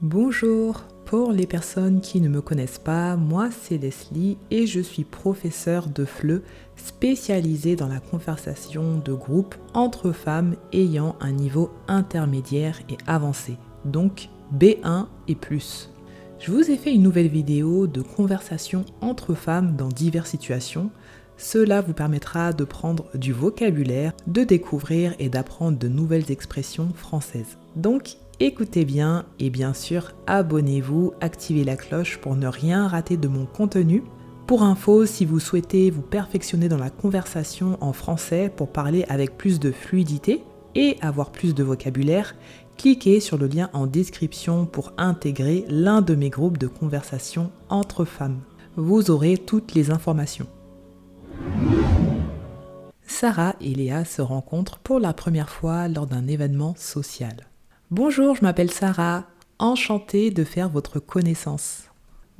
Bonjour, pour les personnes qui ne me connaissent pas, moi c'est Leslie et je suis professeure de FLE spécialisée dans la conversation de groupe entre femmes ayant un niveau intermédiaire et avancé, donc B1 et plus. Je vous ai fait une nouvelle vidéo de conversation entre femmes dans diverses situations. Cela vous permettra de prendre du vocabulaire, de découvrir et d'apprendre de nouvelles expressions françaises. Donc, écoutez bien et bien sûr, abonnez-vous, activez la cloche pour ne rien rater de mon contenu. Pour info, si vous souhaitez vous perfectionner dans la conversation en français pour parler avec plus de fluidité et avoir plus de vocabulaire, cliquez sur le lien en description pour intégrer l'un de mes groupes de conversation entre femmes. Vous aurez toutes les informations. Sarah et Léa se rencontrent pour la première fois lors d'un événement social. Bonjour, je m'appelle Sarah, enchantée de faire votre connaissance.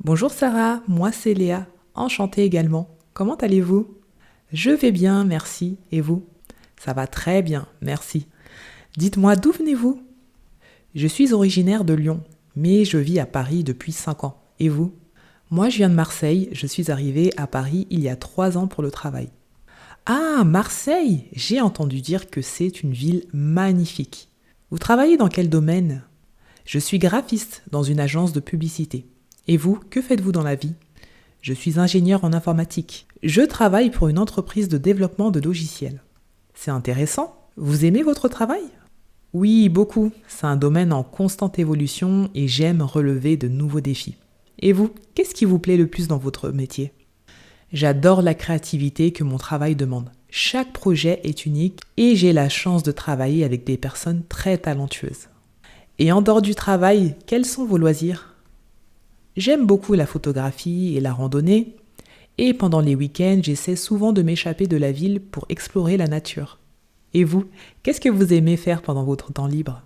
Bonjour Sarah, moi c'est Léa, enchantée également. Comment allez-vous ? Je vais bien, merci. Et vous ? Ça va très bien, merci. Dites-moi, d'où venez-vous ? Je suis originaire de Lyon, mais je vis à Paris depuis 5 ans. Et vous ? Moi, je viens de Marseille, je suis arrivée à Paris il y a 3 ans pour le travail. Ah, Marseille ! J'ai entendu dire que c'est une ville magnifique. Vous travaillez dans quel domaine ? Je suis graphiste dans une agence de publicité. Et vous, que faites-vous dans la vie ? Je suis ingénieur en informatique. Je travaille pour une entreprise de développement de logiciels. C'est intéressant. Vous aimez votre travail ? Oui, beaucoup. C'est un domaine en constante évolution et j'aime relever de nouveaux défis. Et vous, qu'est-ce qui vous plaît le plus dans votre métier ? J'adore la créativité que mon travail demande. Chaque projet est unique et j'ai la chance de travailler avec des personnes très talentueuses. Et en dehors du travail, quels sont vos loisirs ? J'aime beaucoup la photographie et la randonnée. Et pendant les week-ends, j'essaie souvent de m'échapper de la ville pour explorer la nature. Et vous, qu'est-ce que vous aimez faire pendant votre temps libre ?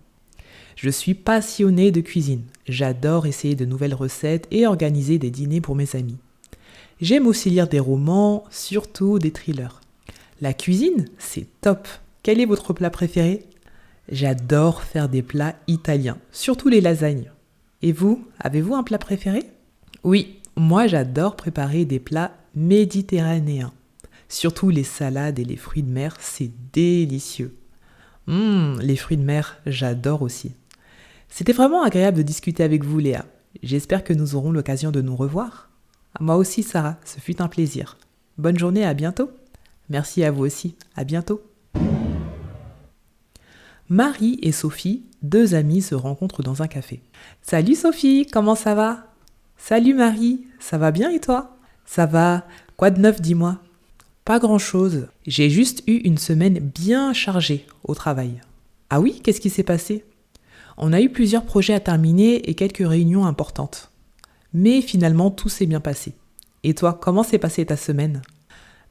Je suis passionnée de cuisine. J'adore essayer de nouvelles recettes et organiser des dîners pour mes amis. J'aime aussi lire des romans, surtout des thrillers. La cuisine, c'est top. Quel est votre plat préféré ? J'adore faire des plats italiens, surtout les lasagnes. Et vous, avez-vous un plat préféré ? Oui, moi j'adore préparer des plats méditerranéens. Surtout les salades et les fruits de mer, c'est délicieux. Les fruits de mer, j'adore aussi. C'était vraiment agréable de discuter avec vous, Léa. J'espère que nous aurons l'occasion de nous revoir. Moi aussi, Sarah, ce fut un plaisir. Bonne journée, à bientôt. Merci à vous aussi, à bientôt. Marie et Sophie, 2 amies, se rencontrent dans un café. Salut Sophie, comment ça va ? Salut Marie, ça va bien et toi ? Ça va, quoi de neuf, dis-moi ? Pas grand-chose, j'ai juste eu une semaine bien chargée au travail. Ah oui, qu'est-ce qui s'est passé ? On a eu plusieurs projets à terminer et quelques réunions importantes. Mais finalement, tout s'est bien passé. Et toi, comment s'est passée ta semaine ?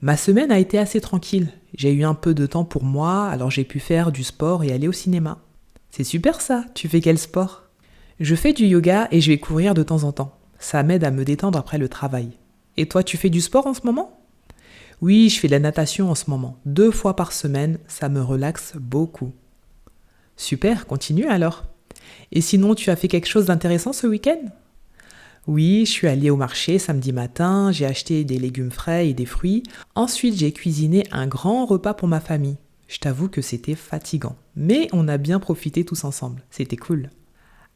Ma semaine a été assez tranquille. J'ai eu un peu de temps pour moi, alors j'ai pu faire du sport et aller au cinéma. C'est super ça, tu fais quel sport ? Je fais du yoga et je vais courir de temps en temps. Ça m'aide à me détendre après le travail. Et toi, tu fais du sport en ce moment ? Oui, je fais de la natation en ce moment. 2 fois par semaine, ça me relaxe beaucoup. Super, continue alors. Et sinon, tu as fait quelque chose d'intéressant ce week-end ? Oui, je suis allée au marché samedi matin, j'ai acheté des légumes frais et des fruits. Ensuite, j'ai cuisiné un grand repas pour ma famille. Je t'avoue que c'était fatigant, mais on a bien profité tous ensemble. C'était cool.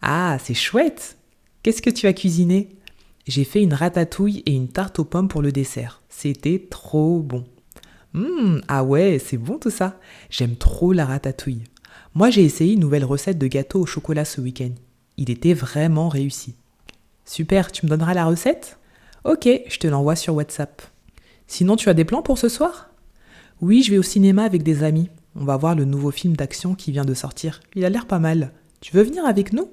Ah, c'est chouette! Qu'est-ce que tu as cuisiné ? J'ai fait une ratatouille et une tarte aux pommes pour le dessert. C'était trop bon. Ah ouais, c'est bon tout ça. J'aime trop la ratatouille. Moi, j'ai essayé une nouvelle recette de gâteau au chocolat ce week-end. Il était vraiment réussi. Super, tu me donneras la recette ? Ok, je te l'envoie sur WhatsApp. Sinon, tu as des plans pour ce soir ? Oui, je vais au cinéma avec des amis. On va voir le nouveau film d'action qui vient de sortir. Il a l'air pas mal. Tu veux venir avec nous ?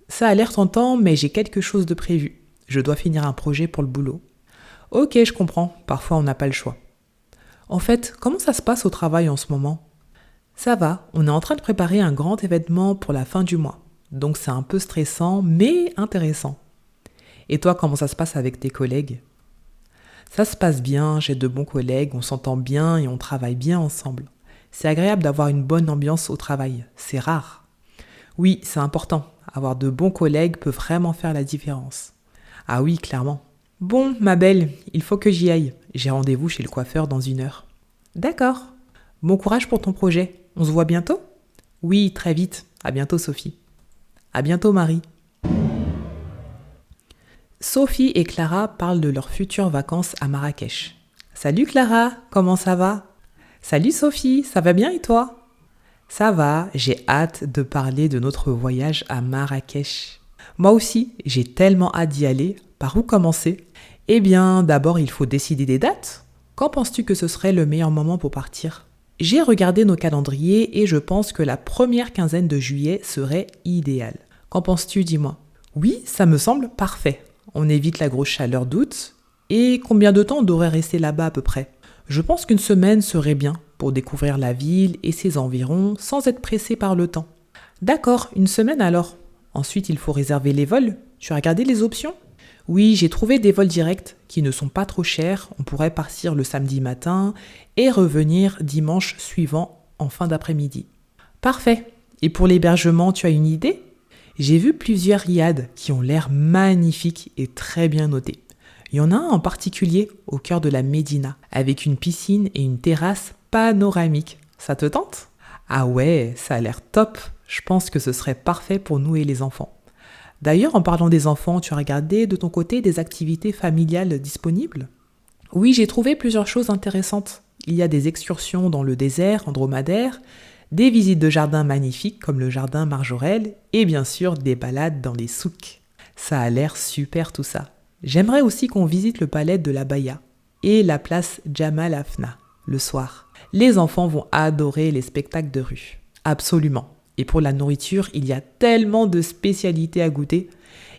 Ça a l'air tentant, mais j'ai quelque chose de prévu. Je dois finir un projet pour le boulot. Ok, je comprends. Parfois, on n'a pas le choix. En fait, comment ça se passe au travail en ce moment ? Ça va, on est en train de préparer un grand événement pour la fin du mois. Donc c'est un peu stressant, mais intéressant. Et toi, comment ça se passe avec tes collègues ? Ça se passe bien, j'ai de bons collègues, on s'entend bien et on travaille bien ensemble. C'est agréable d'avoir une bonne ambiance au travail, c'est rare. Oui, c'est important. Avoir de bons collègues peut vraiment faire la différence. Ah oui, clairement. Bon, ma belle, il faut que j'y aille. J'ai rendez-vous chez le coiffeur dans 1 heure. D'accord. Bon courage pour ton projet. On se voit bientôt? Oui, très vite. À bientôt, Sophie. À bientôt, Marie. Sophie et Clara parlent de leurs futures vacances à Marrakech. Salut Clara, comment ça va? Salut Sophie, ça va bien et toi? Ça va, j'ai hâte de parler de notre voyage à Marrakech. Moi aussi, j'ai tellement hâte d'y aller. Par où commencer? Eh bien, d'abord, il faut décider des dates. Quand penses-tu que ce serait le meilleur moment pour partir? J'ai regardé nos calendriers et je pense que la première quinzaine de juillet serait idéale. Qu'en penses-tu, dis-moi? Oui, ça me semble parfait. On évite la grosse chaleur d'août. Et combien de temps on devrait rester là-bas à peu près? Je pense qu'une semaine serait bien pour découvrir la ville et ses environs sans être pressé par le temps. D'accord, une semaine alors. Ensuite, il faut réserver les vols. Tu as regardé les options? Oui, j'ai trouvé des vols directs qui ne sont pas trop chers. On pourrait partir le samedi matin et revenir dimanche suivant en fin d'après-midi. Parfait. Et pour l'hébergement, tu as une idée? J'ai vu plusieurs riads qui ont l'air magnifiques et très bien notés. Il y en a un en particulier au cœur de la Médina, avec une piscine et une terrasse panoramique. Ça te tente? Ah ouais, ça a l'air top. Je pense que ce serait parfait pour nous et les enfants. D'ailleurs, en parlant des enfants, tu as regardé de ton côté des activités familiales disponibles? Oui, j'ai trouvé plusieurs choses intéressantes. Il y a des excursions dans le désert en dromadaire, des visites de jardins magnifiques comme le jardin Marjorelle et bien sûr des balades dans les souks. Ça a l'air super tout ça. J'aimerais aussi qu'on visite le palais de la Baïa et la place Jamal Afna le soir. Les enfants vont adorer les spectacles de rue. Absolument. Et pour la nourriture, il y a tellement de spécialités à goûter.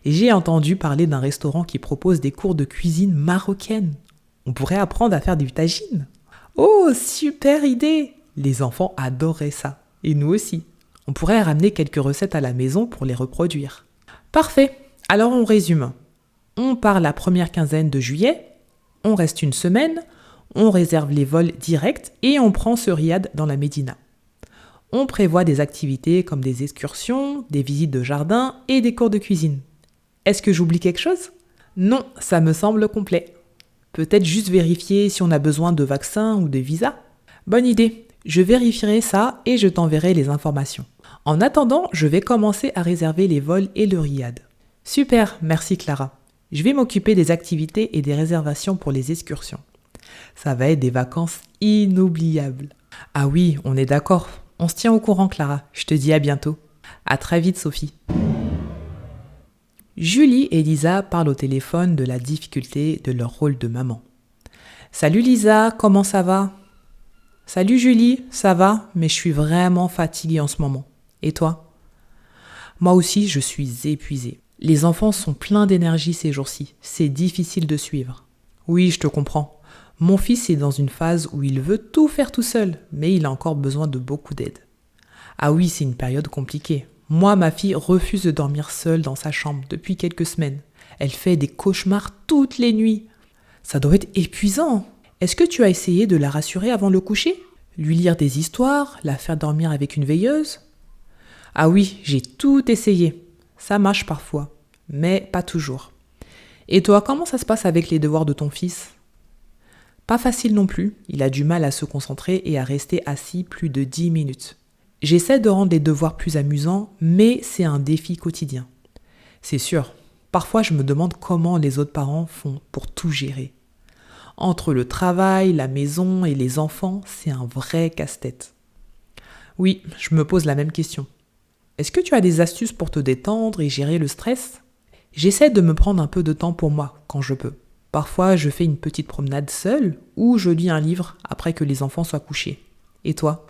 Et j'ai entendu parler d'un restaurant qui propose des cours de cuisine marocaine. On pourrait apprendre à faire du tagine. Oh, super idée! Les enfants adoraient ça. Et nous aussi. On pourrait ramener quelques recettes à la maison pour les reproduire. Parfait. Alors on résume. On part la première quinzaine de juillet, on reste une semaine, on réserve les vols directs et on prend ce riad dans la Médina. On prévoit des activités comme des excursions, des visites de jardin et des cours de cuisine. Est-ce que j'oublie quelque chose? Non, ça me semble complet. Peut-être juste vérifier si on a besoin de vaccins ou de visas? Bonne idée, je vérifierai ça et je t'enverrai les informations. En attendant, je vais commencer à réserver les vols et le riad. Super, merci Clara. Je vais m'occuper des activités et des réservations pour les excursions. Ça va être des vacances inoubliables. Ah oui, on est d'accord. On se tient au courant, Clara. Je te dis à bientôt. À très vite, Sophie. Julie et Lisa parlent au téléphone de la difficulté de leur rôle de maman. Salut Lisa, comment ça va? Salut Julie, ça va, mais je suis vraiment fatiguée en ce moment. Et toi? Moi aussi, je suis épuisée. Les enfants sont pleins d'énergie ces jours-ci. C'est difficile de suivre. Oui, je te comprends. Mon fils est dans une phase où il veut tout faire tout seul, mais il a encore besoin de beaucoup d'aide. Ah oui, c'est une période compliquée. Moi, ma fille refuse de dormir seule dans sa chambre depuis quelques semaines. Elle fait des cauchemars toutes les nuits. Ça doit être épuisant. Est-ce que tu as essayé de la rassurer avant le coucher? Lui lire des histoires, la faire dormir avec une veilleuse? Ah oui, j'ai tout essayé. Ça marche parfois, mais pas toujours. Et toi, comment ça se passe avec les devoirs de ton fils? Pas facile non plus, il a du mal à se concentrer et à rester assis plus de 10 minutes. J'essaie de rendre les devoirs plus amusants, mais c'est un défi quotidien. C'est sûr, parfois je me demande comment les autres parents font pour tout gérer. Entre le travail, la maison et les enfants, c'est un vrai casse-tête. Oui, je me pose la même question. Est-ce que tu as des astuces pour te détendre et gérer le stress? J'essaie de me prendre un peu de temps pour moi quand je peux. Parfois, je fais une petite promenade seule ou je lis un livre après que les enfants soient couchés. Et toi?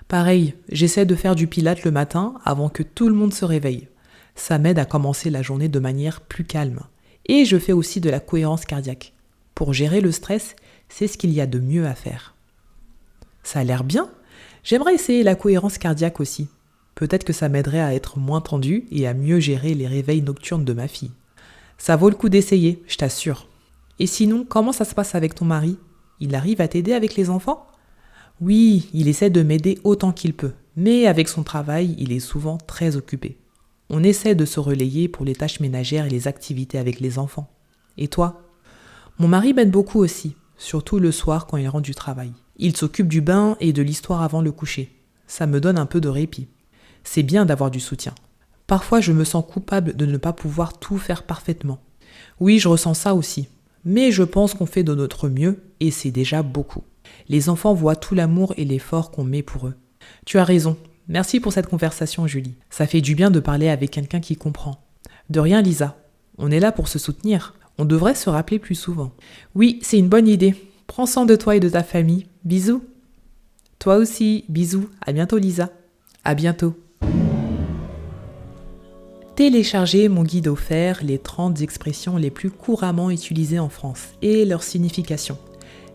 Pareil, j'essaie de faire du pilates le matin avant que tout le monde se réveille. Ça m'aide à commencer la journée de manière plus calme. Et je fais aussi de la cohérence cardiaque. Pour gérer le stress, c'est ce qu'il y a de mieux à faire. Ça a l'air bien. J'aimerais essayer la cohérence cardiaque aussi. Peut-être que ça m'aiderait à être moins tendue et à mieux gérer les réveils nocturnes de ma fille. Ça vaut le coup d'essayer, je t'assure. Et sinon, comment ça se passe avec ton mari? Il arrive à t'aider avec les enfants? Oui, il essaie de m'aider autant qu'il peut, mais avec son travail, il est souvent très occupé. On essaie de se relayer pour les tâches ménagères et les activités avec les enfants. Et toi? Mon mari m'aide beaucoup aussi, surtout le soir quand il rentre du travail. Il s'occupe du bain et de l'histoire avant le coucher. Ça me donne un peu de répit. C'est bien d'avoir du soutien. Parfois, je me sens coupable de ne pas pouvoir tout faire parfaitement. Oui, je ressens ça aussi. Mais je pense qu'on fait de notre mieux et c'est déjà beaucoup. Les enfants voient tout l'amour et l'effort qu'on met pour eux. Tu as raison. Merci pour cette conversation, Julie. Ça fait du bien de parler avec quelqu'un qui comprend. De rien, Lisa. On est là pour se soutenir. On devrait se rappeler plus souvent. Oui, c'est une bonne idée. Prends soin de toi et de ta famille. Bisous. Toi aussi, bisous. À bientôt, Lisa. À bientôt. Téléchargez mon guide offert, les 30 expressions les plus couramment utilisées en France et leur signification.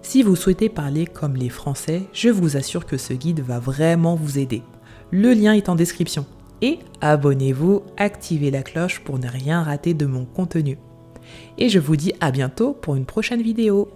Si vous souhaitez parler comme les Français, je vous assure que ce guide va vraiment vous aider. Le lien est en description. Et abonnez-vous, activez la cloche pour ne rien rater de mon contenu. Et je vous dis à bientôt pour une prochaine vidéo.